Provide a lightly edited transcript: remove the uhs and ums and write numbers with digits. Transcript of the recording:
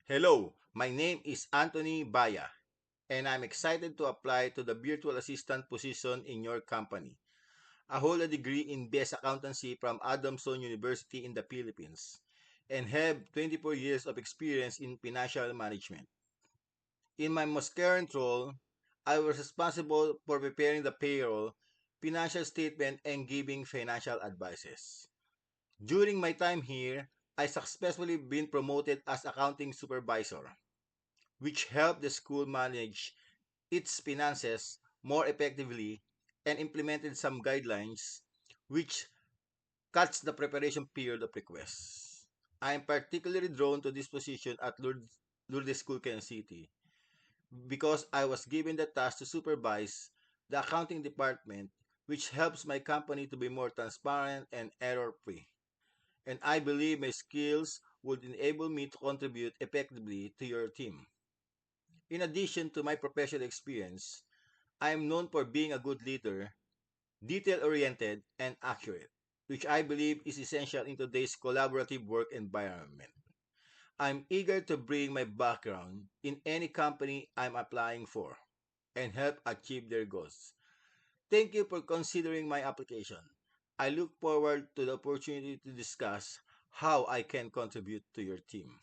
Hello, my name is Anthony Baya, and I'm excited to apply to the virtual assistant position in your company. I hold a degree in BS Accountancy from Adamson University in the Philippines and have 24 years of experience in financial management. In my most current role, I was responsible for preparing the payroll, financial statement, and giving financial advices. During my time here, I successfully been promoted as accounting supervisor, which helped the school manage its finances more effectively and implemented some guidelines which cuts the preparation period of requests. I am particularly drawn to this position at Lourdes School, Kansas City, because I was given the task to supervise the accounting department, which helps my company to be more transparent and error-free. And I believe my skills would enable me to contribute effectively to your team. In addition to my professional experience, I am known for being a good leader, detail oriented, and accurate, which I believe is essential in today's collaborative work environment. I'm eager to bring my background in any company I'm applying for and help achieve their goals. Thank you for considering my application. I look forward to the opportunity to discuss how I can contribute to your team.